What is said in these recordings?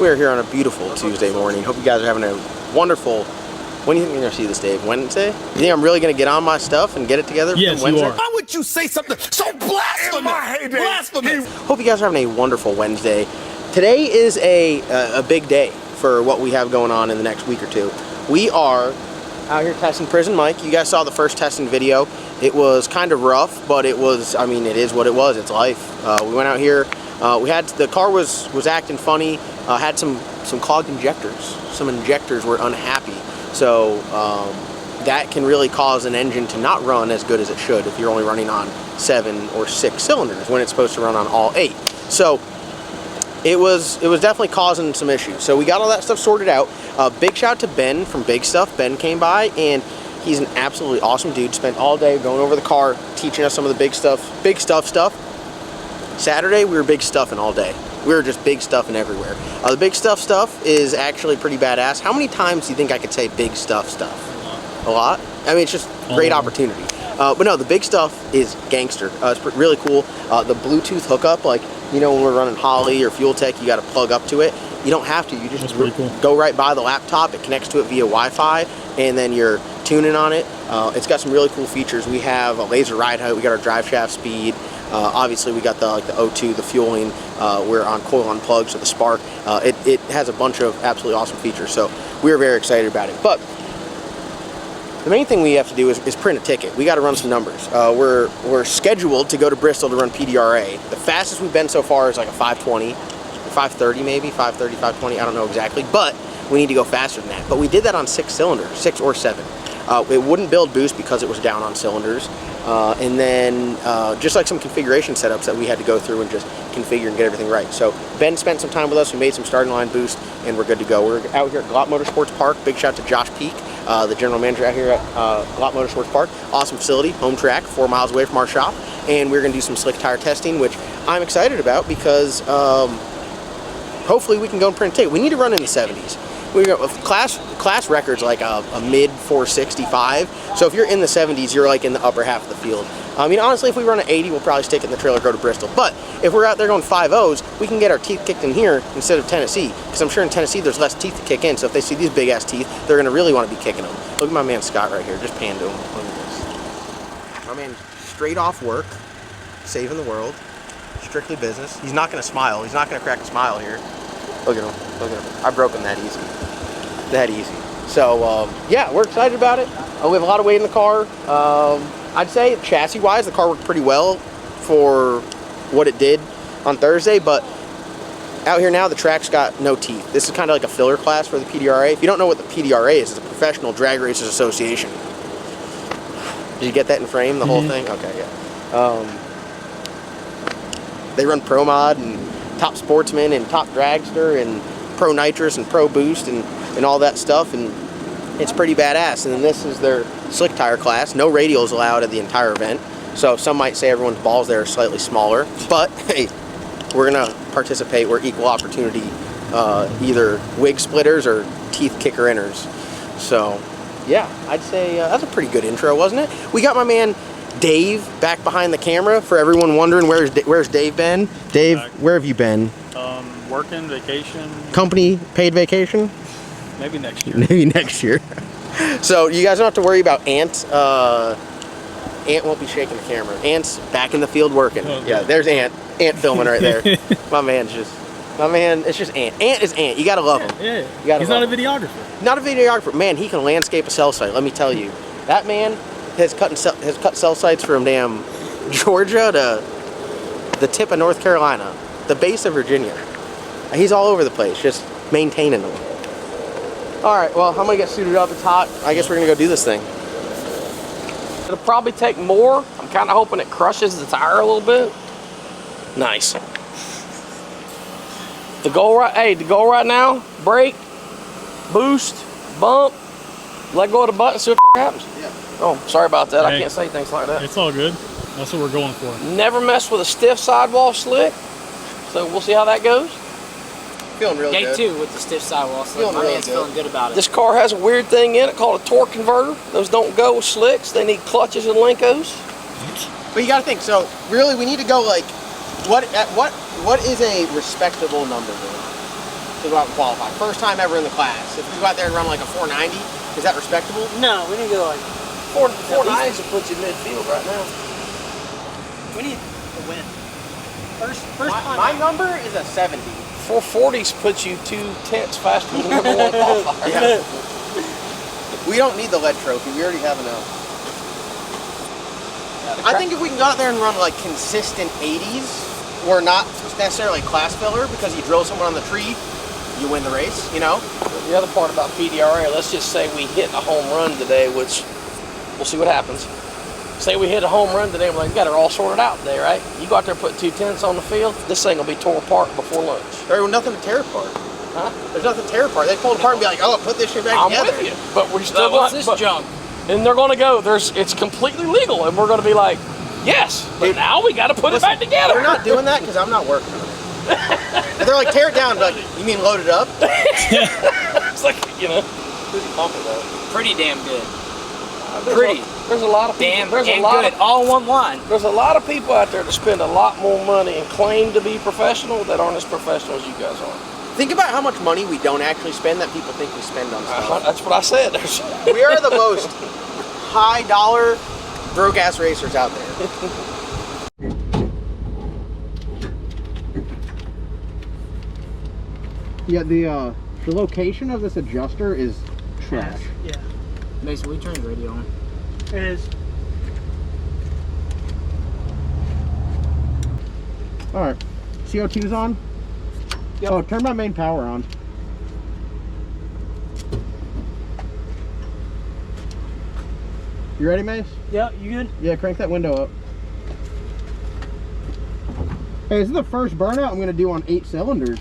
We are here on a beautiful Tuesday morning. Hope you guys are having a wonderful... When do you think you're going to see this, Dave? Wednesday? You think I'm really going to get on my stuff and get it together? Yes, Wednesday? you are. Why would you say something so blasphemous? Blasphemous. Hope you guys are having a wonderful Wednesday. Today is a big day for what we have going on in the next week or two. We are out here testing Prison Mike. You guys saw the first testing video. It was kind of rough, but it was, I mean, it is what it was. It's life. We went out here. The car was acting funny. Had some clogged injectors. Some injectors were unhappy. So that can really cause an engine to not run as good as it should if you're only running on 7 or 6 cylinders when it's supposed to run on all 8. So it was definitely causing some issues. So we got all that stuff sorted out. Big shout out to Ben from Big Stuff. Ben came by and he's an absolutely awesome dude. Spent all day going over the car, teaching us some of the big stuff. Saturday we were big stuffing all day. We were just big stuffing everywhere. The big stuff is actually pretty badass. How many times do you think I could say big stuff? A lot? I mean, it's just great opportunity. But no, the big stuff is gangster. It's really cool. The Bluetooth hookup, like, you know, when we're running Holley or Fuel Tech, you got to plug up to it. You don't have to. You just go right by the laptop. It connects to it via Wi-Fi, and then you're tuning on it. It's got some really cool features. We have a laser ride height. We got our drive shaft speed. Obviously, we got the O2, the fueling. We're on coil unplugged, so the spark. It has a bunch of absolutely awesome features. So we're very excited about it. But the main thing we have to do is print a ticket. We got to run some numbers. We're scheduled to go to Bristol to run PDRA. The fastest we've been so far is like a 520, 530 maybe, 530, 520. I don't know exactly, but we need to go faster than that. But we did that on 6 cylinders, 6 or 7. It wouldn't build boost because it was down on cylinders. And then just like some configuration setups that we had to go through and just configure and get everything right. So Ben spent some time with us. We made some starting line boost, and we're good to go. We're out here at Glot Motorsports Park. Big shout out to Josh Peak, the general manager out here at Glot Motorsports Park. Awesome facility, home track, 4 miles away from our shop. And we're going to do some slick tire testing, which I'm excited about because hopefully we can go and print a ticket. We need to run in the 70s. We got class records like a mid 465. So if you're in the 70s, you're like in the upper half of the field. I mean, honestly, if we run at 80, we'll probably stick it in the trailer, go to Bristol. But if we're out there going 5.0s, we can get our teeth kicked in here instead of Tennessee. Because I'm sure in Tennessee, there's less teeth to kick in. So if they see these big ass teeth, they're going to really want to be kicking them. Look at my man Scott right here. Just pan to him. Look at this. My man straight off work, saving the world, strictly business. He's not going to smile. He's not going to crack a smile here. Look at him. Look at him. I broke him that easy. That easy. So, yeah, we're excited about it. We have a lot of weight in the car. I'd say chassis-wise, the car worked pretty well for what it did on Thursday, but out here now, the track's got no teeth. This is kind of like a filler class for the PDRA. If you don't know what the PDRA is, it's a Professional Drag Racers Association. Did you get that in frame, the whole thing? Okay, yeah. They run Pro Mod and Top Sportsman and Top Dragster and Pro Nitrous and Pro Boost and all that stuff, and it's pretty badass. And then this is their slick tire class. No radials allowed at the entire event, so some might say everyone's balls there are slightly smaller, but hey, we're gonna participate. We're equal opportunity, either wig splitters or teeth kicker inners. So yeah, I'd say that's a pretty good intro, wasn't it? We got my man Dave back behind the camera. For everyone wondering, where's Dave been? Dave, where have you been? Working, vacation. Company paid vacation? Maybe next year. Maybe next year. So you guys don't have to worry about Ant. Ant won't be shaking the camera. Ant's back in the field working. Oh, yeah, there's Ant. Ant filming right there. It's just Ant. Ant is Ant. You gotta love him. Yeah. He's not a videographer. Not a videographer. Man, he can landscape a cell site, let me tell you. That man has cut cell sites from damn Georgia to the tip of North Carolina, the base of Virginia. He's all over the place, just maintaining them. All right, well, I'm gonna get suited up. It's hot. I guess we're gonna go do this thing. It'll probably take more. I'm kind of hoping it crushes the tire a little bit. Nice. The goal right now, brake, boost, bump, let go of the button, see what the happens. Yeah. Oh, sorry about that. Hey, I can't say things like that. It's all good. That's what we're going for. Never mess with a stiff sidewall slick, so we'll see how that goes. Feeling real good. Day 2 with the stiff sidewall slick. My man's feeling good about it. This car has a weird thing in it called a torque converter. Those don't go with slicks. They need clutches and Linkos. But you got to think. So really, we need to go like, what is a respectable number? Then? to go out and qualify. First time ever in the class. If we go out there and run like a 490, is that respectable? No, we need to go like 490s will put you midfield right now. we need a win. First time. My number is a 70. 440s put you 2/10 faster than the number one qualifier. Yeah. We don't need the lead trophy. We already have enough. I think if we can go out there and run like consistent 80s, or not necessarily class filler, because you drill someone on the tree, you win the race, you know? The other part about PDRA, let's just say we hit a home run today, which we'll see what happens. Say we hit a home run today, we're like, we got it all sorted out today, right? You go out there and put 2/10s on the field, this thing will be tore apart before lunch. There's nothing to tear apart. Huh? There's nothing to tear apart. They pull it apart and be like, oh, put this shit back I'm together. with you, but we're still What's going, this junk? and they're going to go, it's completely legal, and we're going to be like, yes, but Dude, now we got to put it back together. They're not doing that because I'm not working on it. They're like, tear it down. Like, you mean load it up? It's like, you know. Who's he pumping though? Pretty damn good. There's a lot of people. Damn There's a and lot good. of All in one line. There's a lot of people out there that spend a lot more money and claim to be professional that aren't as professional as you guys are. Think about how much money we don't actually spend that people think we spend on stuff. That's what I said. We are the most high dollar broke ass racers out there. Yeah, the location of this adjuster is trash. Yeah. Mason, we turn the radio on. It is. Alright. CO2's on? Yep. Oh, turn my main power on. You ready, Mace? Yeah, you good? Yeah, crank that window up. Hey, this is the first burnout I'm going to do on 8 cylinders.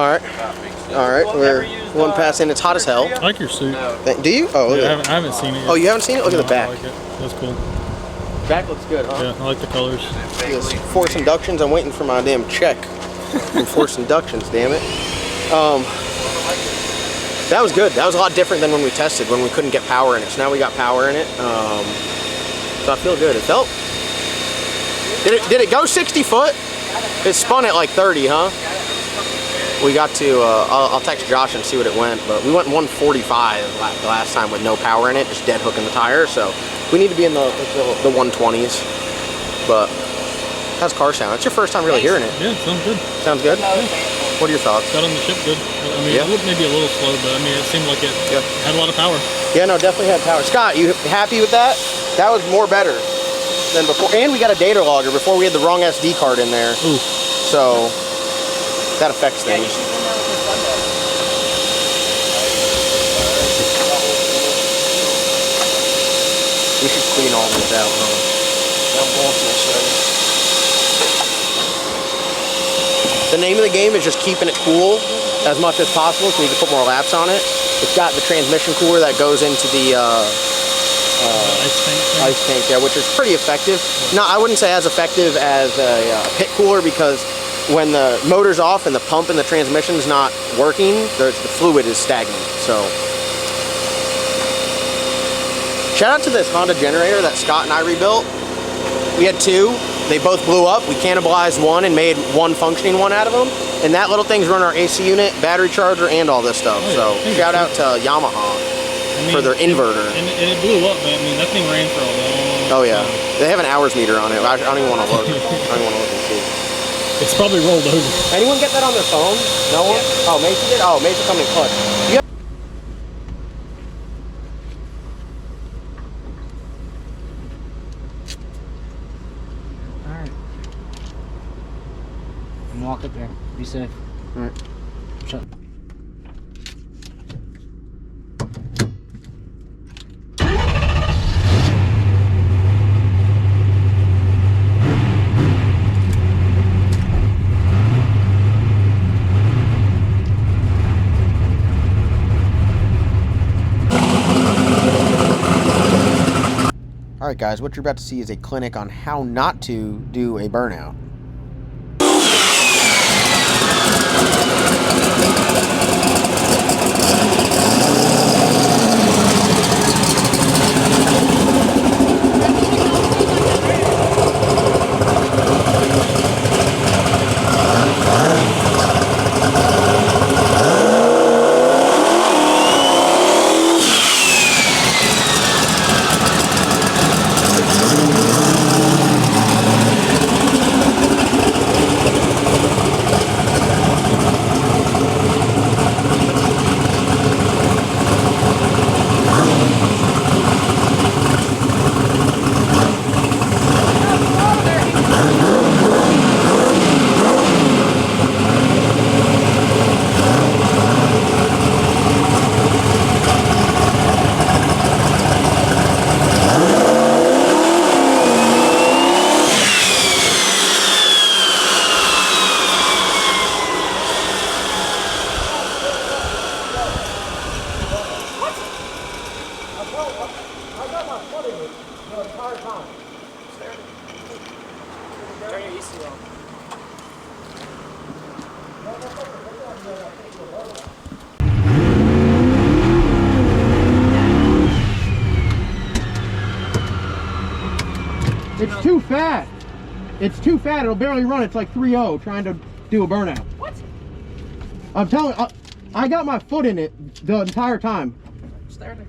All right. All right. We're one pass in. It's hot as hell. I like your suit. Do you? Oh, look Yeah, at I haven't seen it yet. Oh, you haven't seen it? Look at the back. I like it. That's cool. Back looks good, huh? Yeah, I like the colors. This force inductions. I'm waiting for my damn check from force inductions. Damn it. That was good. That was a lot different than when we tested, when we couldn't get power in it. So now we got power in it. So I feel good. It felt. Did it go 60 foot? It spun at like 30, huh? We got to. I'll text Josh and see what it went, but we went 145 the last time with no power in it, just dead hooking the tire. So we need to be in the 120s. But how's car sound? It's your first time really hearing it. Yeah, it sounds good. Sounds good. Yeah. What are your thoughts? Got on the ship good. I mean, Yeah. it looked maybe a little slow, but I mean, it seemed like it had a lot of power. Yeah, no, definitely had power. Scott, you happy with that? That was more better than before. And we got a data logger. Before we had the wrong SD card in there. Ooh. So that affects things. We should clean all this out, huh? The name of the game is just keeping it cool as much as possible so we can put more laps on it. It's got the transmission cooler that goes into the ice tank, yeah, which is pretty effective. No, I wouldn't say as effective as a pit cooler, because when the motor's off and the pump in the transmission's not working, the fluid is stagnant. So shout out to this Honda generator that Scott and I rebuilt. We had two. They both blew up. We cannibalized one and made one functioning one out of them. And that little thing's running our AC unit, battery charger, and all this stuff. So shout out to Yamaha for their inverter. And it blew up, man. I mean, that thing ran for a long Oh yeah, they have an hours meter on it. I don't even want to look. I don't even want to look and see. It's probably rolled over. Anyone get that on their phone? No one? Oh, Mason did? Oh, Mason coming in clutch. Alright. And walk up there. Be safe. Alright. Shut. Alright guys, what you're about to see is a clinic on how not to do a burnout. It's too fat. It's too fat. It'll barely run. It's like 3.0 trying to do a burnout. What? I'm telling you, I got my foot in it the entire time. Stare there.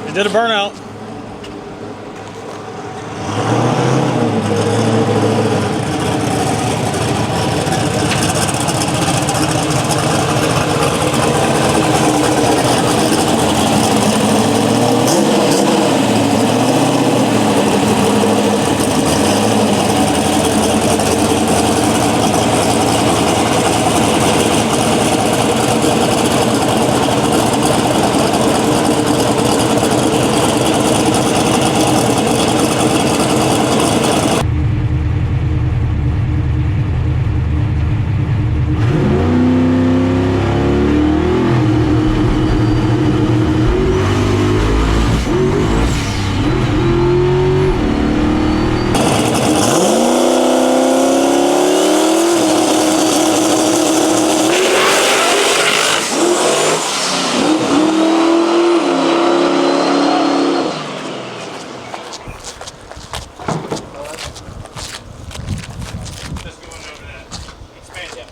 It did a burnout.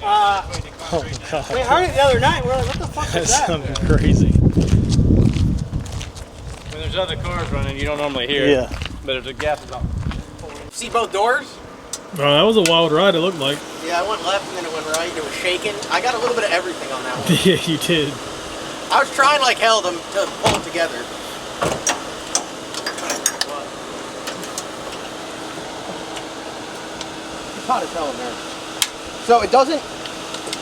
Oh my god. We heard it the other night. We're like, what the fuck is That's that? something crazy. When there's other cars running, you don't normally hear Yeah. it. But if the gas is on. See both doors? Bro, that was a wild ride, it looked like. Yeah, I went left and then it went right. It was shaking. I got a little bit of everything on that one. Yeah, you did. I was trying like hell to pull it together. It's hot as hell in there. So it doesn't,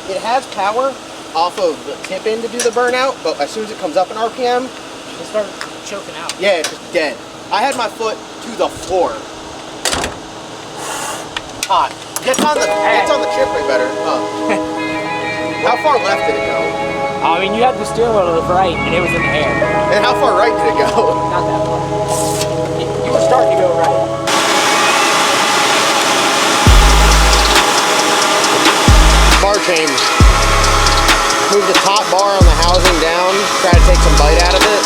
it has power off of the tip end to do the burnout, but as soon as it comes up in RPM, It started choking out. yeah, it's just dead. I had my foot to the floor. Hot. It's on the chip way better. Oh. How far left did it go? I mean, you had the steering wheel to the right, and it was in the air. And how far right did it go? Not that far. You were starting to go right. Bar change. Move the top bar on the housing down, try to take some bite out of it.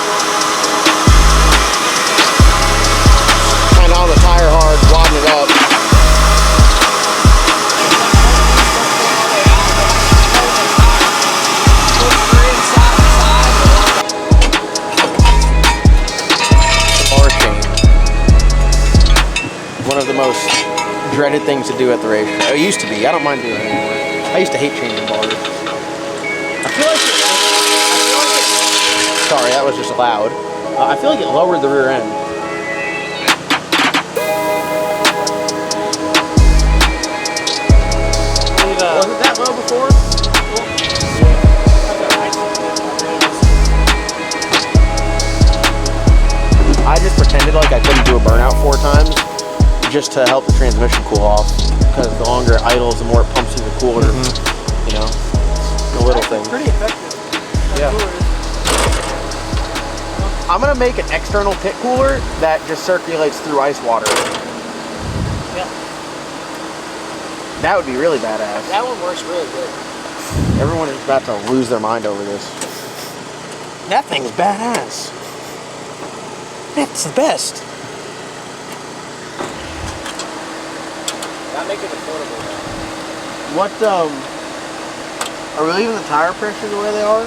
Kind of on the tire hard, widen it up. Bar change. One of the most dreaded things to do at the racetrack. It used to be. I don't mind doing it anymore. I used to hate changing bars. I feel like it, sorry, that was just loud. I feel like it lowered the rear end. Was it that low before? I just pretended like I couldn't do a burnout 4 times just to help the transmission cool off. Because the longer it idles, the more it pumps through the cooler. You know, the little thing. Pretty effective. Yeah. I'm gonna make an external pit cooler that just circulates through ice water. Yeah. That would be really badass. That one works really good. Everyone is about to lose their mind over this. That thing's badass. That's the best. That make it affordable. What, are we leaving the tire pressure the way they are?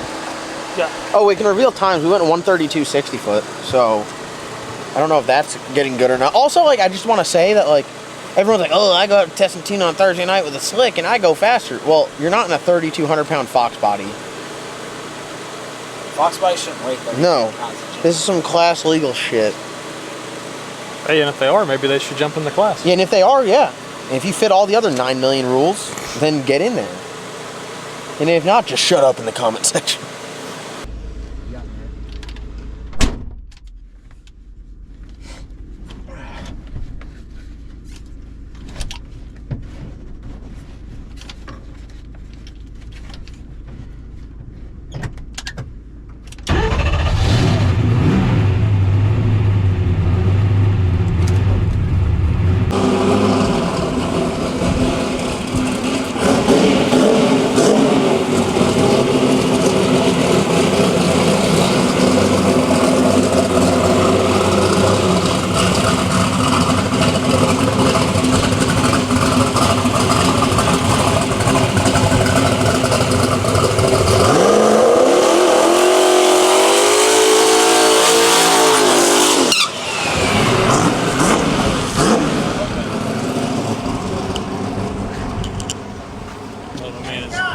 Yeah. Oh, we can reveal times. We went 132 60 foot, so I don't know if that's getting good or not. Also, like, I just want to say that, like, everyone's like, oh, I go out to test and tune on Thursday night with a slick and I go faster. Well, you're not in a 3,200 pound Fox body. Fox body shouldn't wait though. No. This is some class legal shit. Hey, and if they are, maybe they should jump in the class. Yeah, and if they are, yeah. And if you fit all the other 9 million rules, then get in there. And if not, just shut up in the comment section.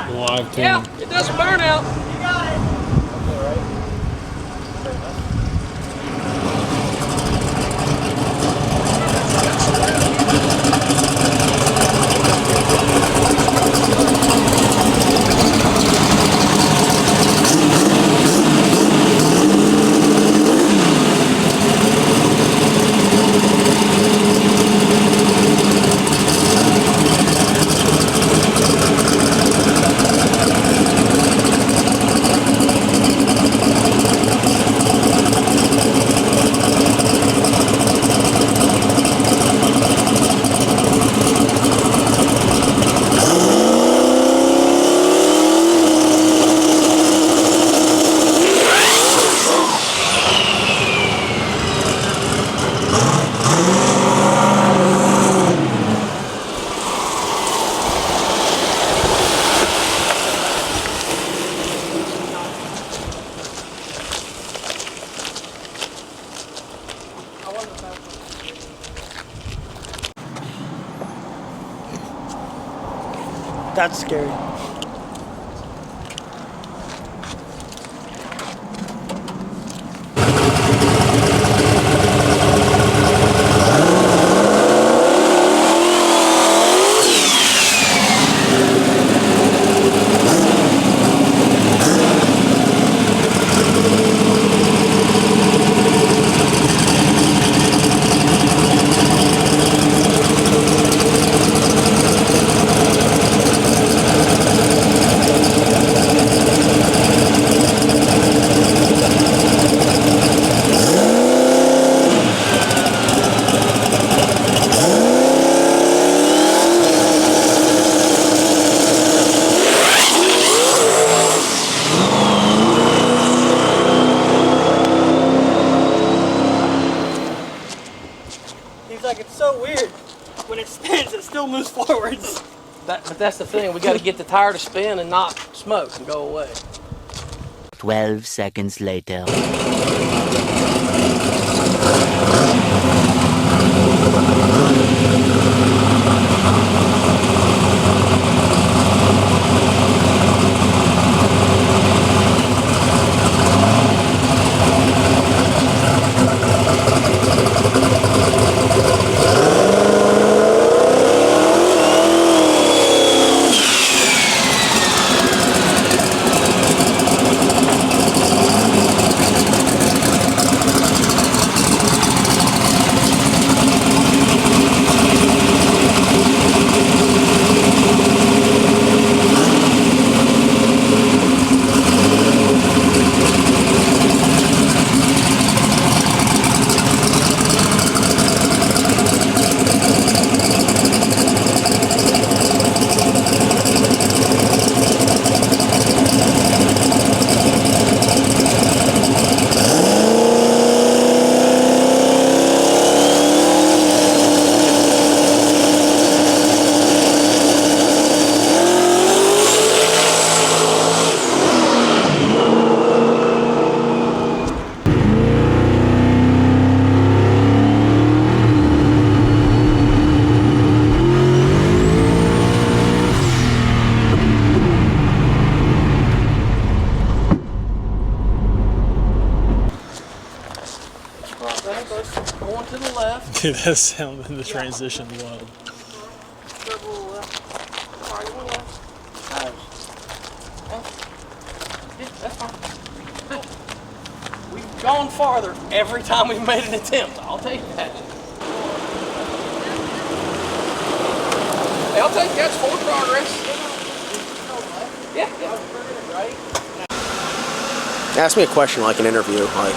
Live tune. Yeah, it does burn out. That's scary. He's like, it's so weird. When it spins, it still moves forwards. But that's the thing. We got to get the tire to spin and not smoke and go away. 12 seconds later. Going to the left. Dude, that sound in the transition wild. That's fine. We've gone farther every time we've made an attempt. I'll take that. Hey, I'll take that's forward progress. Yeah. Ask me a question like an interview, like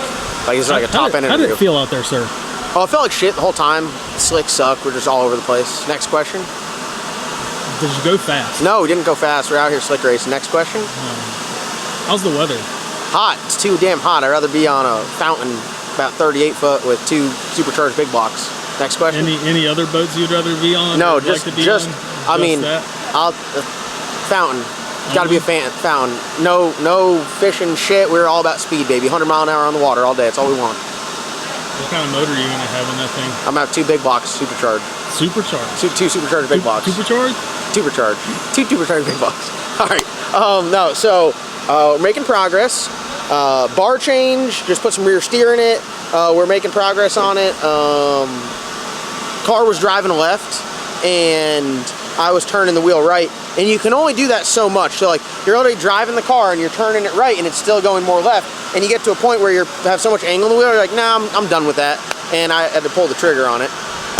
it's like a top end interview. How did it feel out there, sir? Oh, I felt like shit the whole time. Slicks suck. We're just all over the place. Next question. Did you go fast? No, we didn't go fast. We're out here slick racing. Next question. How's the weather? Hot. It's too damn hot. I'd rather be on a fountain about 38 foot with 2 supercharged big blocks. Next question. Any other boats you'd rather be on? No, just fountain. Got to be a fountain. No fishing shit. We're all about speed, baby. 100 mile an hour on the water all day. That's all we want. What kind of motor are you gonna have in that thing? I'm gonna have 2 big blocks, supercharged. Supercharged? 2 supercharged big blocks. Supercharged? Supercharged. 2 supercharged big blocks. All right. No. So we're making progress. Bar change. Just put some rear steer in it. We're making progress on it. Car was driving left, and I was turning the wheel right. And you can only do that so much. So like you're already driving the car and you're turning it right and it's still going more left. And you get to a point where you have so much angle in the wheel, you're like, nah, I'm done with that. And I had to pull the trigger on it.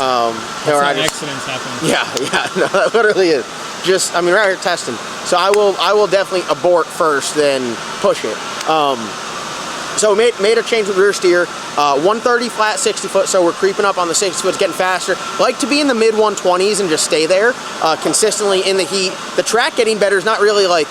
Accidents happen. Yeah, no, that literally is. Just, I mean, we're out here testing. So I will definitely abort first, then push it. So we made a change with rear steer, 130 flat, 60 foot, so we're creeping up on the 60 foot, it's getting faster. Like to be in the mid 120s and just stay there consistently in the heat. The track getting better is not really like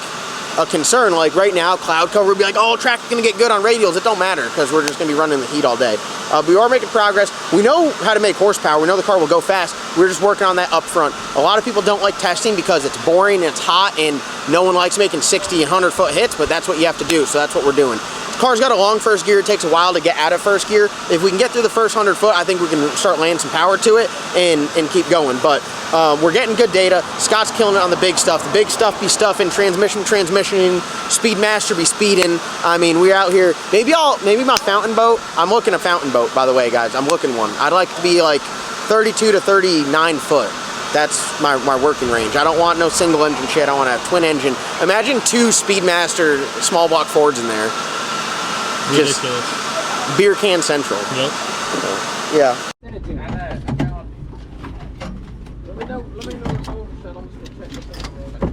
a concern. Like right now, cloud cover would be like, oh, track's gonna get good on radials. It don't matter because we're just gonna be running in the heat all day. But we are making progress. We know how to make horsepower. We know the car will go fast. We're just working on that up front. A lot of people don't like testing because it's boring and it's hot and no one likes making 60 and 100 foot hits, but that's what you have to do. So that's what we're doing. Car's got a long first gear. It takes a while to get out of first gear. If we can get through the first 100 foot, I think we can start landing some power to it and keep going. But We're getting good data. Scott's killing it on the big stuff. The big stuff be stuffing, transmission, Speedmaster be speeding. I mean, we're out here. Maybe my fountain boat. I'm looking a fountain boat, by the way, guys. I'm looking one. I'd like to be like 32 to 39 foot. That's my working range. I don't want no single engine shit. I want to have twin engine. Imagine 2 Speedmaster small block Fords in there. Ridiculous. Just beer can central. Yep. Yeah. Let me know the phone set. I'm just gonna check this out real quick.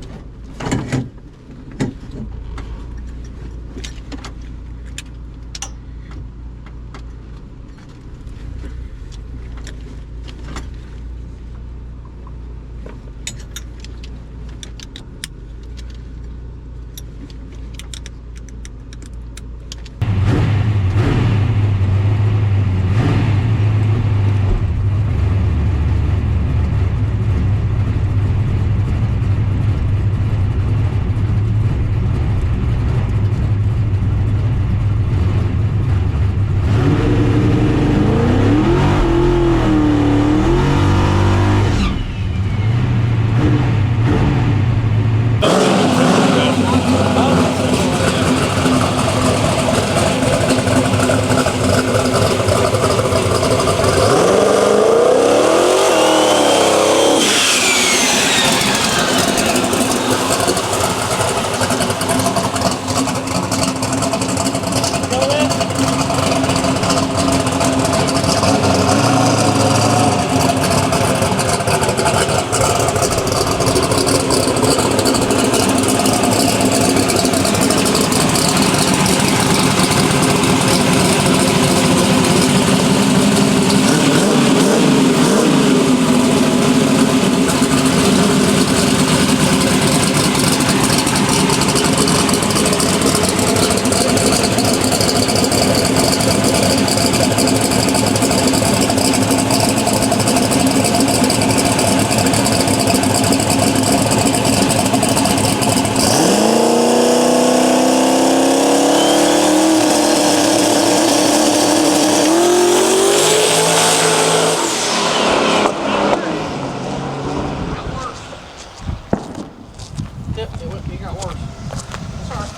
It got worse. That's alright.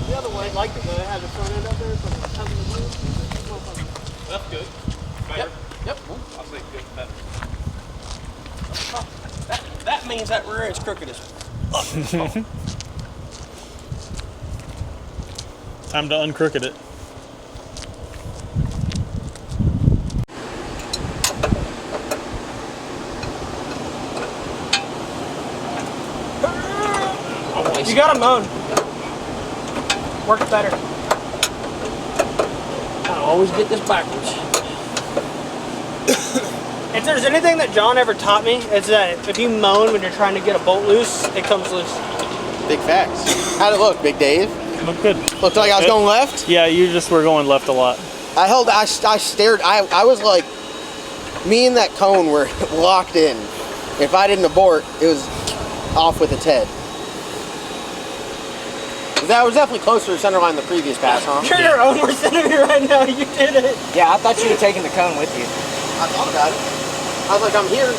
The other way, like it had the front end up there, so it's having the wheel. That's good. Yep. Yep. I'll say good, better. That means that rear end's crooked as fuck. Time to uncrooked it. You got 'em mown. Works better. I always get this backwards. If there's anything that John ever taught me, it's that if you moan when you're trying to get a bolt loose, it comes loose. Big facts. How'd it look, Big Dave? Looked good. Looked like I was going left? Yeah, you just were going left a lot. I stared, I was like, me and that cone were locked in. If I didn't abort, it was off with its head. That was definitely closer to center line the previous pass, huh? You're your own worst enemy right now. You did it. Yeah, I thought you were taking the cone with you. I thought about it. I was like, I'm here.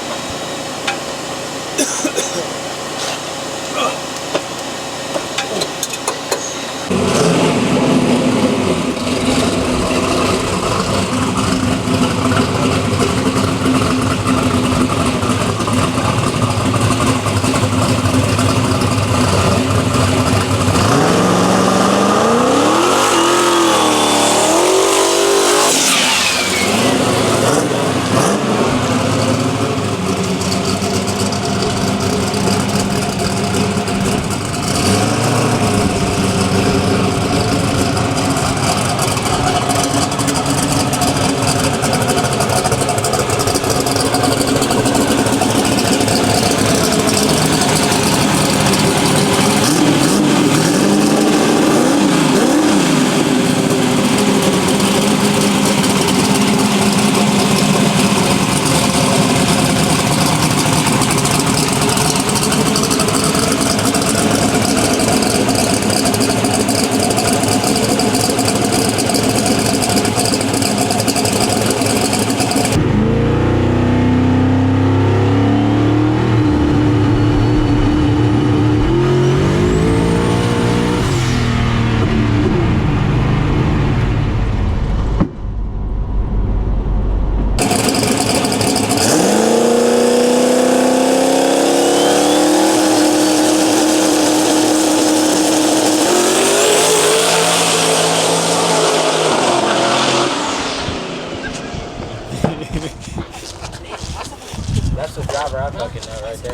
He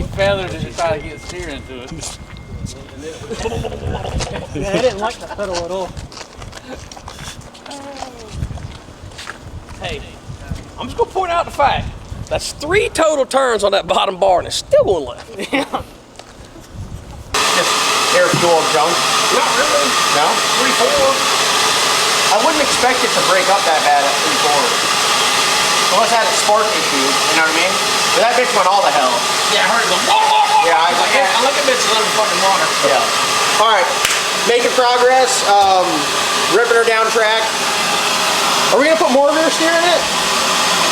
feathered it to try to get steer into it. Yeah, I didn't like that pedal at all. Hey, I'm just gonna point out the fact. That's 3 total turns on that bottom bar and it's still going left. Just air fuel junk. Not really. No? 3-4. I wouldn't expect it to break up that bad at 3-4. Unless it had a spark issue, you know what I mean? But that bitch went all to hell. Yeah, I heard it go whoa, whoa, whoa. Yeah, I like a bitch under fucking water. Yeah. All right, making progress. Ripping her down track. Are we gonna put more rear steer in it?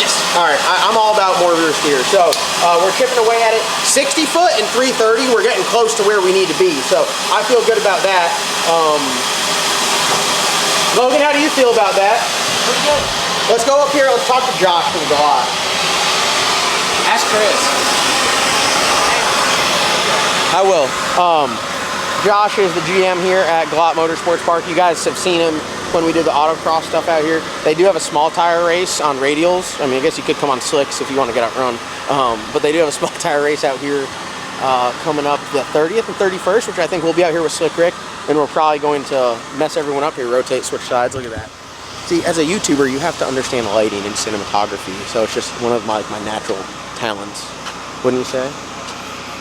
Yes. All right, I'm all about more rear steer. So we're chipping away at it. 60 foot and 330. We're getting close to where we need to be. So I feel good about that. Logan, how do you feel about that? Pretty good. Let's go up here. Let's talk to Josh from the lot. Ask Chris. I will. Josh is the GM here at Glot Motorsports Park. You guys have seen him when we did the autocross stuff out here. They do have a small tire race on radials. I mean, I guess you could come on slicks if you want to get out run. But they do have a small tire race out here coming up the 30th and 31st, which I think we'll be out here with Slick Rick. And we're probably going to mess everyone up here, rotate, switch sides. Look at that. See, as a YouTuber, you have to understand lighting and cinematography. So it's just one of my natural talents, wouldn't you say?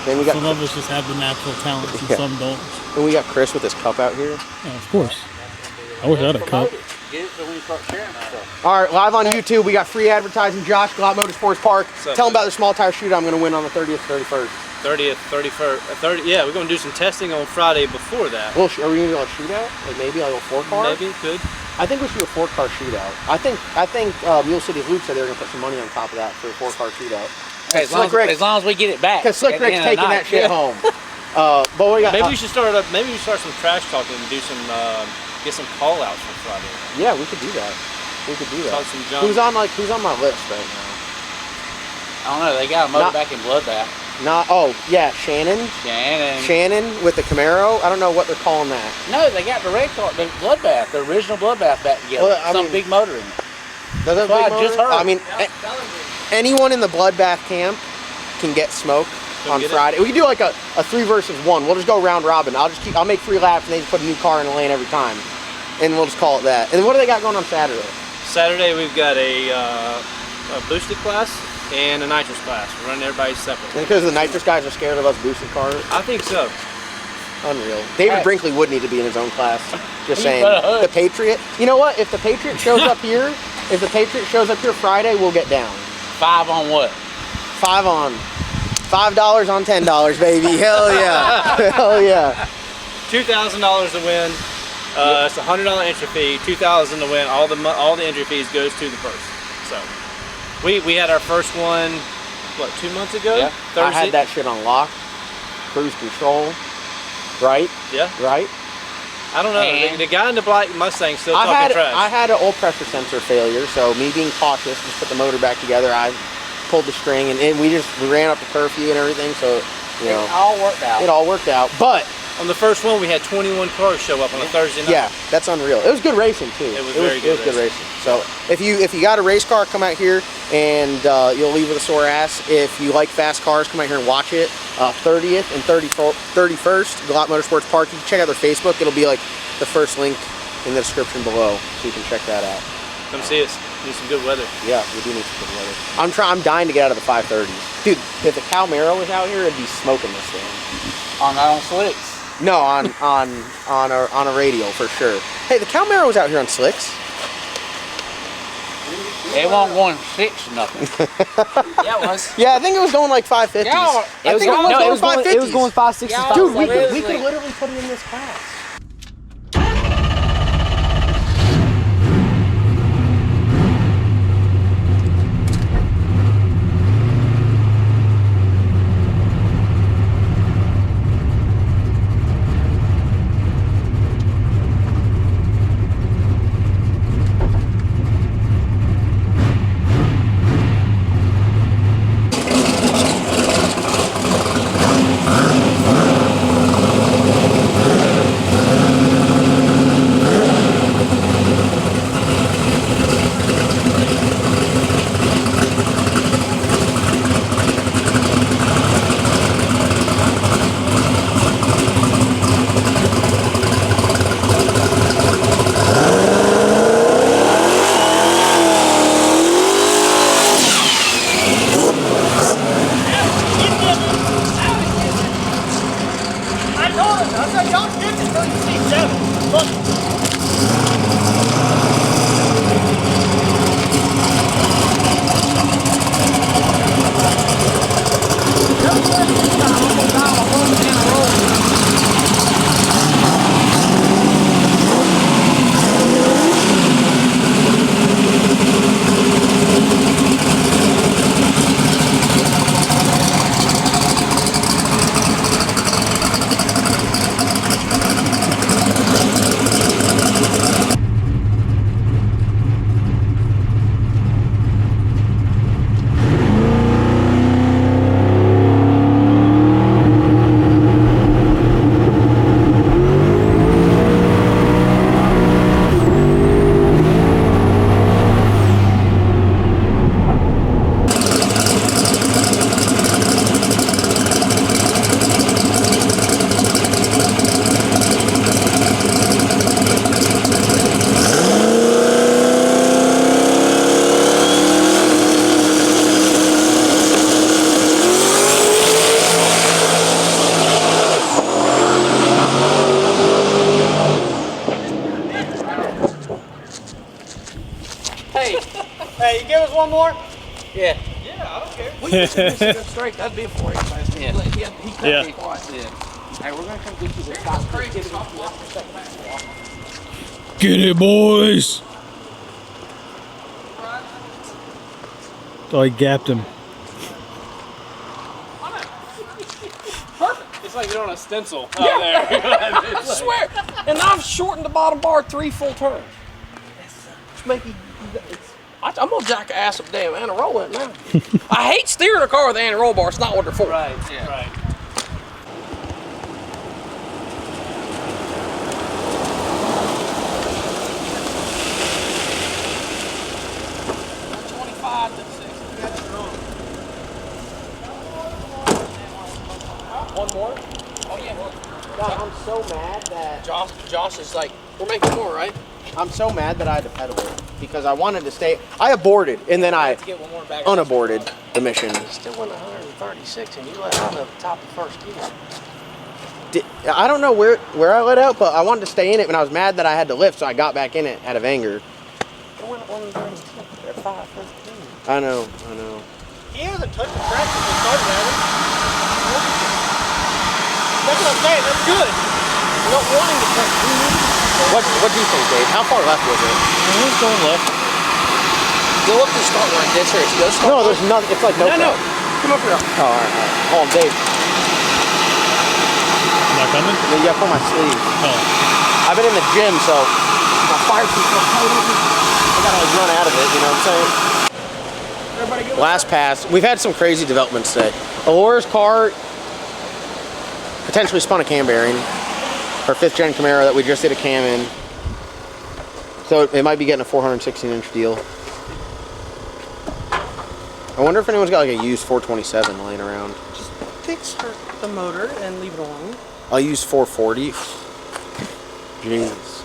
Then we got some of us just have the natural talents and some don't. And we got Chris with his cup out here. Yeah, of course. I wish I had a cup. Get it so when you start sharing stuff. All right, live on YouTube, we got free advertising. Josh, Glot Motorsports Park. Tell them about the small tire shootout I'm going to win on the 30th, 31st. 30th, 31st, yeah, we're going to do some testing on Friday before that. Well, are we going to do a shootout? Like maybe like a 4-car? Maybe, could. I think we should do a 4-car shootout. I think Mule City Luke said they were going to put some money on top of that for a 4-car shootout. Hey, as long as we get it back. Because Slick Rick's taking that shit home. But we got, maybe we should start some trash talking and do some get some call outs for Friday. Yeah, we could do that. We could do that. Talk some junk. Who's on my list right now? I don't know. They got a motor back in Bloodbath. Yeah, Shannon with the Camaro. I don't know what they're calling that. No, they got the red car, the Bloodbath, the original Bloodbath back together. Well, big motor in it. Does that That's what I just heard. I mean, anyone in the Bloodbath camp can get smoked on Friday. We can do like a 3 versus 1. We'll just go round robin. I'll make 3 laps and they just put a new car in the lane every time. And we'll just call it that. And what do they got going on Saturday? Saturday we've got a boosted class and a nitrous class. We're running everybody separate. And because the nitrous guys are scared of us boosted cars? I think so. Unreal. David Brinkley would need to be in his own class. Just saying. The Patriot. You know what? If the Patriot shows up here, Friday, we'll get down. 5 on what? 5 on. $5 on $10, baby. Hell yeah. Hell yeah. $2,000 to win. It's a $100 entry fee. $2,000 to win. All the entry fees goes to the purse. So we had our first one, what, 2 months ago? Yeah. Thursday. I had that shit on lock. Cruise control. Right? Yeah. Right? I don't know. The guy in the black Mustang still talking trash. I had an oil pressure sensor failure, so me being cautious, just put the motor back together. I pulled the string, and we ran up to curfew and everything, so, you know. It all worked out. It all worked out. But on the first one, we had 21 cars show up on a Thursday night. Yeah, that's unreal. It was good racing, too. It was very good racing. So if you got a race car, come out here, and you'll leave with a sore ass. If you like fast cars, come out here and watch it. 30th and 31st, Glot Motorsports Park. You can check out their Facebook. It'll be like the first link in the description below, so you can check that out. Come see us. Need some good weather. Yeah, we do need some good weather. I'm dying to get out of the 530s. Dude, if the Camaro was out here, it'd be smoking this thing. On slicks. No, on a radial for sure. Hey, the Camaro was out here on slicks. It wasn't going 6 or nothing. Yeah, it was. Yeah, I think it was going like 550s. Yeah, it was going 550s. It was going 560s. Dude, we could literally put it in this class. We just sit up straight. That'd be a 4-H last year. Yeah. He cut me twice. Yeah. Hey, we're gonna come get you this top. Get it, boys. Oh, he gapped him. Perfect. It's like you're on a stencil out Yeah. there. I swear. And I've shortened the bottom bar 3 full turns. Which make you. I'm gonna jack ass up damn anti-roll it now. I hate steering a car with an anti-roll bar. It's not what they're for. Right. Yeah. Right. One more? Oh yeah. God, I'm so mad that Josh is like, we're making more, right? I'm so mad that I had to pedal it because I wanted to stay. I aborted and then I Get one more back. unaborted the mission. Still went 136 and you let out of the top of first gear. I don't know where I let out, but I wanted to stay in it, and I was mad that I had to lift, so I got back in it out of anger. I went 136 at 5:15. I know. He hasn't touched the track since we started at it. That's what I'm saying. That's good. We're not wanting to touch. What do you think, Dave? How far left was it? It's going left. Go up to start line. That's right. Go start No, line. there's nothing. It's like no. No. Come up here. Oh, all right. Hold on, Dave. Am I coming? You got to pull my sleeve. Oh. I've been in the gym, so my fire control I gotta like run out of it. You know what I'm saying? Everybody go. Last pass. We've had some crazy developments today. Alora's car potentially spun a cam bearing. Our 5th gen Camaro that we just did a cam in. So it might be getting a 416-inch deal. I wonder if anyone's got like a used 427 laying around. Just fix the motor and leave it alone. I'll use 440. Jeez.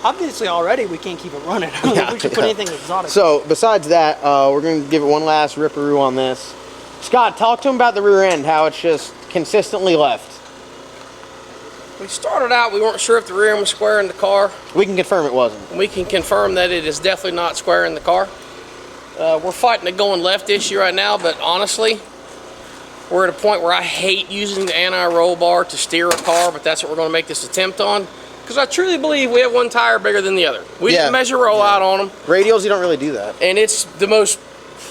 Obviously, already we can't keep it running. Yeah, we should put anything exotic. So besides that, we're gonna give it one last ripperoo on this. Scott, talk to him about the rear end, how it's just consistently left. We started out, we weren't sure if the rear end was square in the car. We can confirm it wasn't. We can confirm that it is definitely not square in the car. We're fighting a going left issue right now, but honestly, we're at a point where I hate using the anti-roll bar to steer a car, but that's what we're going to make this attempt on. Because I truly believe we have one tire bigger than the other. We didn't measure rollout on them. Radials, you don't really do that. And it's the most,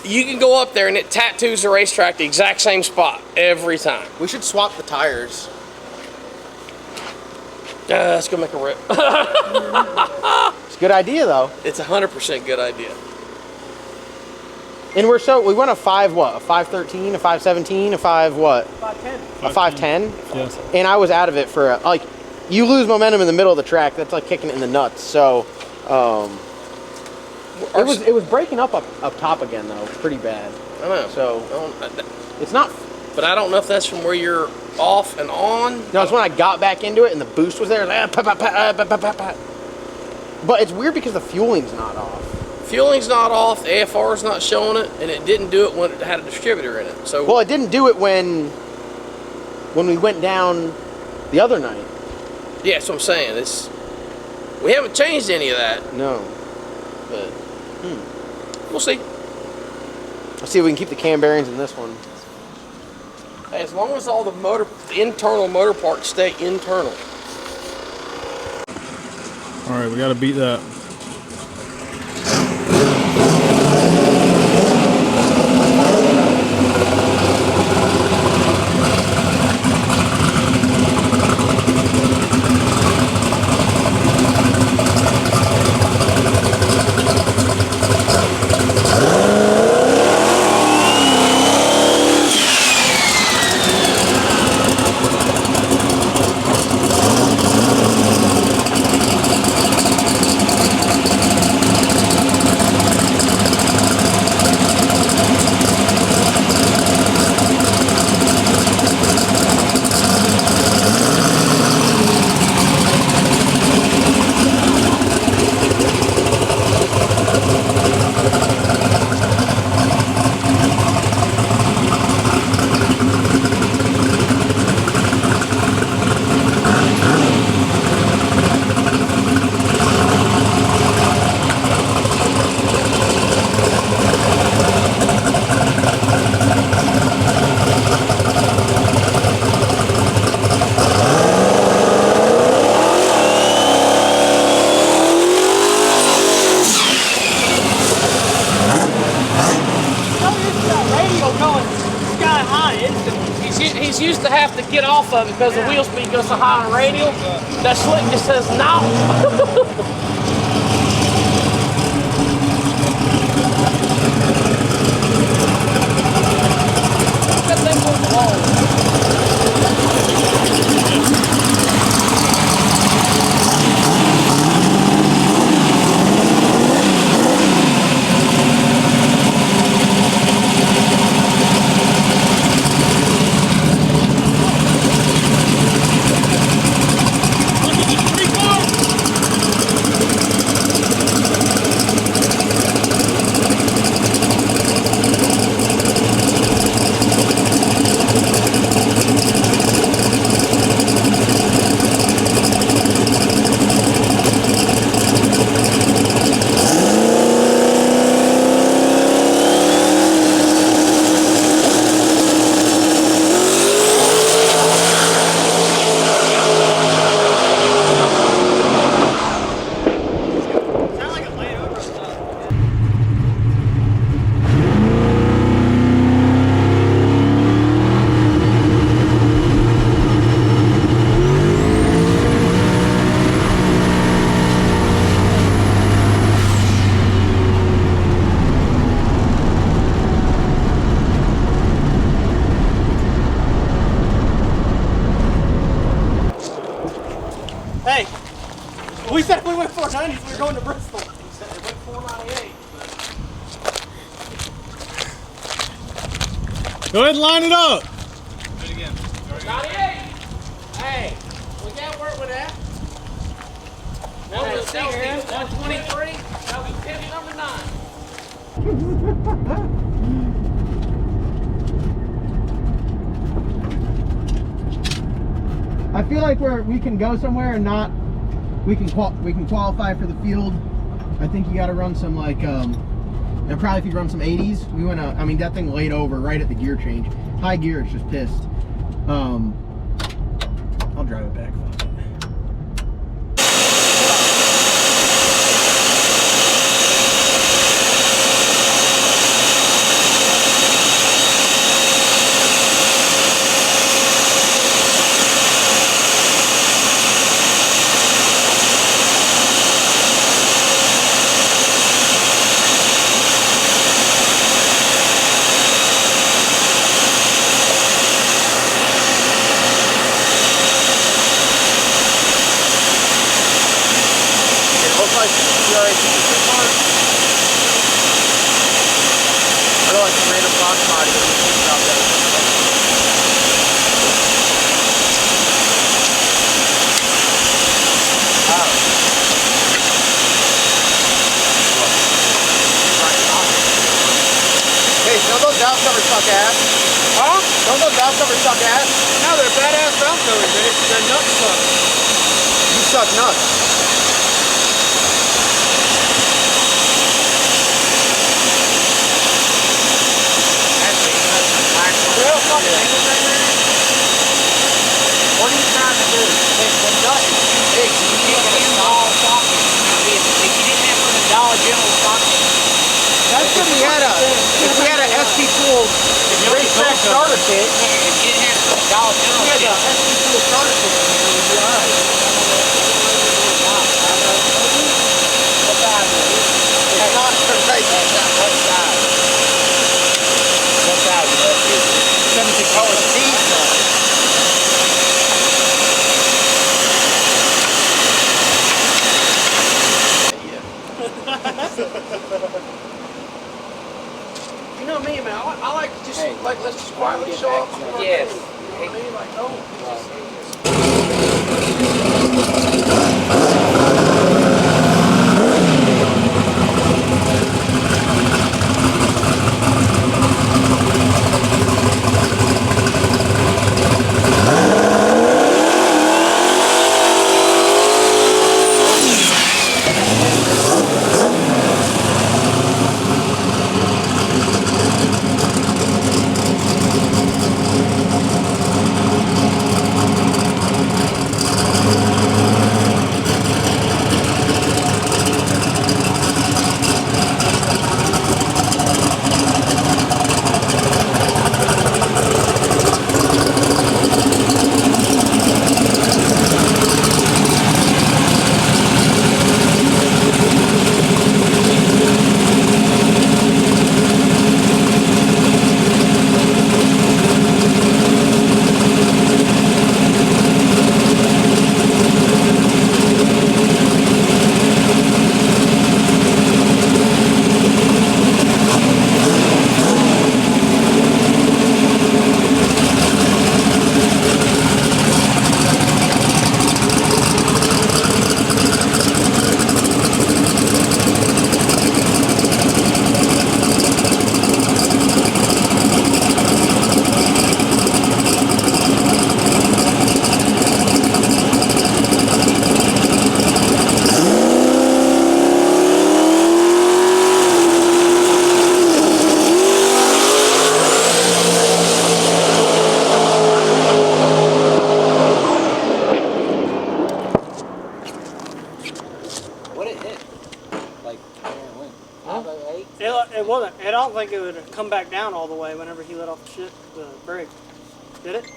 you can go up there and it tattoos the racetrack the exact same spot every time. We should swap the tires. Let's go make a rip. It's a good idea though. It's 100% good idea. And we went a 513, a 517, a 5 what? 510. A 510? Yes. And I was out of it for like, you lose momentum in the middle of the track, that's like kicking it in the nuts. So it was breaking up top again though, pretty bad. I know. So it's not. But I don't know if that's from where you're off and on. No, it's when I got back into it and the boost was there. But it's weird because the fueling's not off. Fueling's not off, the AFR's not showing it, and it didn't do it when it had a distributor in it. So well, it didn't do it when we went down the other night. yeah, that's what I'm saying. We haven't changed any of that, No. but we'll see. Let's see if we can keep the cam bearings in this one. Hey, as long as all the internal motor parts stay internal. All right, we got to beat that. just used to have to get off of it because the wheel speed goes so high on radial. That slick just says no. That thing goes long. Hey, we said if we went 490s, we were going to Bristol. We said it went 498. Go ahead and line it up. Do it again. 98. Hey, we got work with that. That was a 123. That was tip number 9. I feel like we can go somewhere and not. We can qualify for the field. I think you got to run some like. And probably if you run some 80s, we went. I mean that thing laid over right at the gear change. High gear, it's just pissed. I'll drive it back. Don't those valve covers suck ass? Huh? Don't those valve covers suck ass? No, they're badass valve covers, dude. They're nuts suck. You suck nuts. Real fucking angle right there. What are you trying to do? If the nut is too big, you can't get a small socket. If you didn't have one of the Dollar General sockets, That's if we had a SP Tool racetrack starter kit. if you didn't have some Dollar General, We had a SP Tool starter kit in here, we'd be alright. what size is it? It's not right. What size? What size is it? 76. Oh, it's these nuts. You know me, man. I like to just like let's just quietly show off. Yes. You know what I mean? Like no. don't think it would come back down all the way whenever he let off the brake. Did it?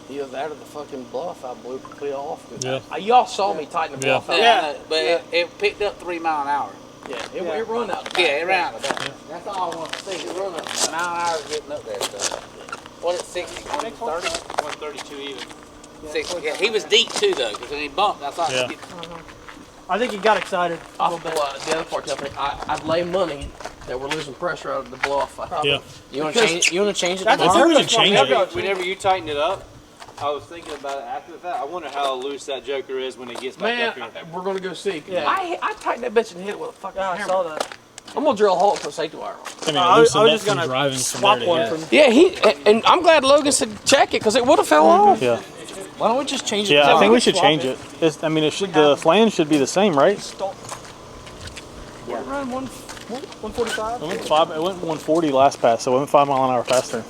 Either that or the fucking bluff I blew clear off. Yeah. Y'all saw me tighten the bluff out. Yeah, but it picked up 3 miles an hour. Yeah, it run out the back. Yeah, it ran out the back. That's all I want to see. It run up. A mile an hour is getting up there. So. What is 60? 130? 132 even. 60. Yeah, he was deep too though, because when he bumped, I thought. Yeah. I think he got excited. The other part, I think I'd lay money that we're losing pressure out of the bluff. Yeah. You want to change? You want to change it? That's I think we should change it. Whenever you tighten it up, I was thinking about it after the fact. I wonder how loose that joker is when it gets back up here. We're gonna go see. Yeah. I tightened that bitch and hit it with a fucking Yeah, I hammer. saw that. I'm gonna drill a hole and put a safety wire on. I mean, I was just from gonna driving swap from one there to from. Yeah, and I'm glad Logan said check it because it would have fell off. Yeah. Why don't we just change it? Yeah, I think we should swap change it. it. I mean, it should. The flange should be the same, right? We're around 145. It went 140 last pass, so it went 5 mile an hour faster.